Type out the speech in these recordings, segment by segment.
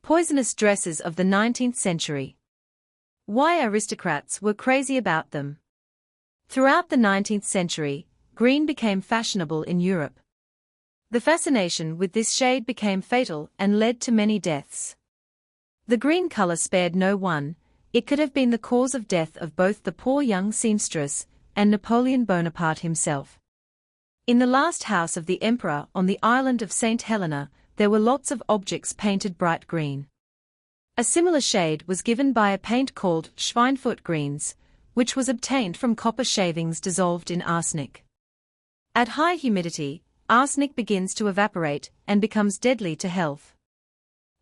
Poisonous dresses of the 19th century. Why aristocrats were crazy about them. Throughout the 19th century, green became fashionable in Europe. The fascination with this shade became fatal and led to many deaths. The green color spared no one. It could have been the cause of death of both the poor young seamstress and Napoleon Bonaparte himself. In the last house of the emperor on the island of St. Helena, there were lots of objects painted bright green. A similar shade was given by a paint called Schweinfurt greens, which was obtained from copper shavings dissolved in arsenic. At high humidity, arsenic begins to evaporate and becomes deadly to health.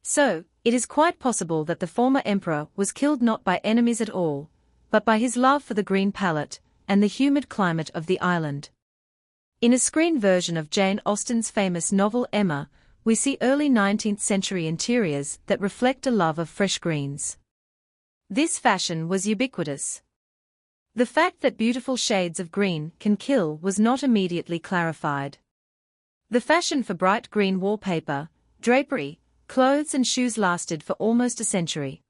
So, it is quite possible that the former emperor was killed not by enemies at all, but by his love for the green palette and the humid climate of the island. In a screen version of Jane Austen's famous novel Emma, we see early 19th century interiors that reflect a love of fresh greens. This fashion was ubiquitous. The fact that beautiful shades of green can kill was not immediately clarified. The fashion for bright green wallpaper, drapery, clothes and shoes lasted for almost a century.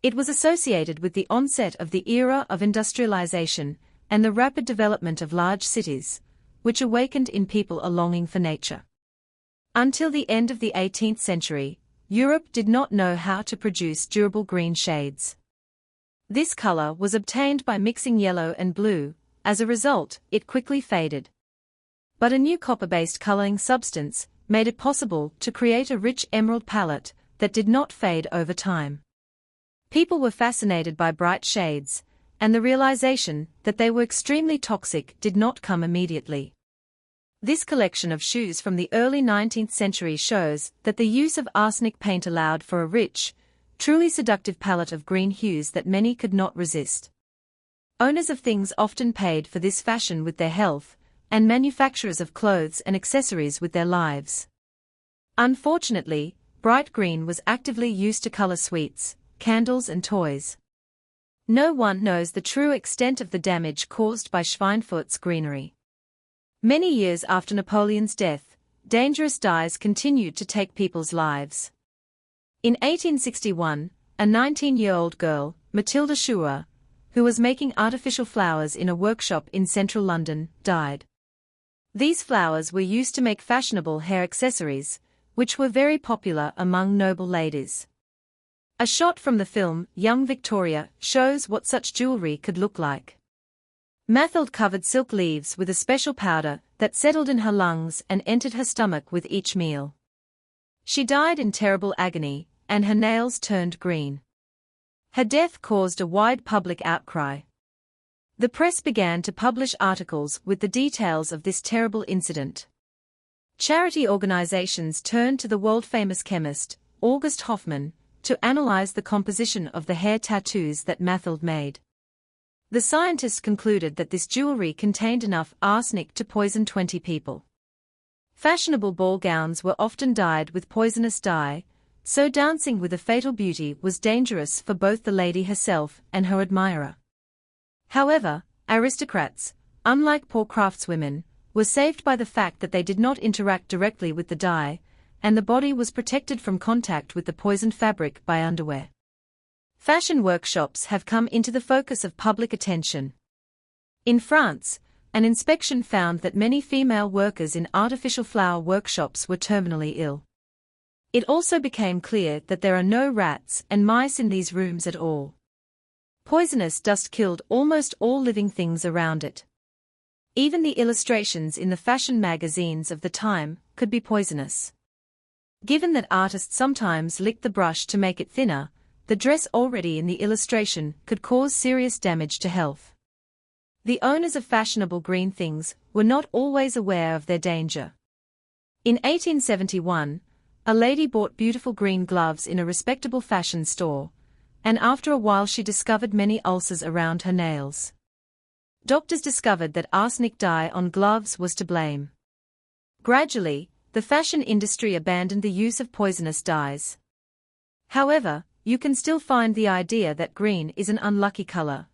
It was associated with the onset of the era of industrialization and the rapid development of large cities, which awakened in people a longing for nature. Until the end of the 18th century, Europe did not know how to produce durable green shades. This color was obtained by mixing yellow and blue. As a result, it quickly faded. But a new copper-based coloring substance made it possible to create a rich emerald palette that did not fade over time. People were fascinated by bright shades, and the realization that they were extremely toxic did not come immediately. This collection of shoes from the early 19th century shows that the use of arsenic paint allowed for a rich, truly seductive palette of green hues that many could not resist. Owners of things often paid for this fashion with their health, and manufacturers of clothes and accessories with their lives. Unfortunately, bright green was actively used to color sweets, candles and toys. No one knows the true extent of the damage caused by Schweinfurt's greenery. Many years after Napoleon's death, dangerous dyes continued to take people's lives. In 1861, a 19-year-old girl, Matilda Scheuer, who was making artificial flowers in a workshop in central London, died. These flowers were used to make fashionable hair accessories, which were very popular among noble ladies. A shot from the film Young Victoria shows what such jewelry could look like. Mathilde covered silk leaves with a special powder that settled in her lungs and entered her stomach with each meal. She died in terrible agony, and her nails turned green. Her death caused a wide public outcry. The press began to publish articles with the details of this terrible incident. Charity organizations turned to the world-famous chemist, August Hofmann, to analyze the composition of the hair tattoos that Mathilde made. The scientists concluded that this jewelry contained enough arsenic to poison 20 people. Fashionable ball gowns were often dyed with poisonous dye, so dancing with a fatal beauty was dangerous for both the lady herself and her admirer. However, aristocrats, unlike poor craftswomen, were saved by the fact that they did not interact directly with the dye, and the body was protected from contact with the poisoned fabric by underwear. Fashion workshops have come into the focus of public attention. In France, an inspection found that many female workers in artificial flower workshops were terminally ill. It also became clear that there are no rats and mice in these rooms at all. Poisonous dust killed almost all living things around it. Even the illustrations in the fashion magazines of the time could be poisonous. Given that artists sometimes licked the brush to make it thinner, the dress already in the illustration could cause serious damage to health. The owners of fashionable green things were not always aware of their danger. In 1871, a lady bought beautiful green gloves in a respectable fashion store, and after a while she discovered many ulcers around her nails. Doctors discovered that arsenic dye on gloves was to blame. Gradually, the fashion industry abandoned the use of poisonous dyes. However, you can still find the idea that green is an unlucky color.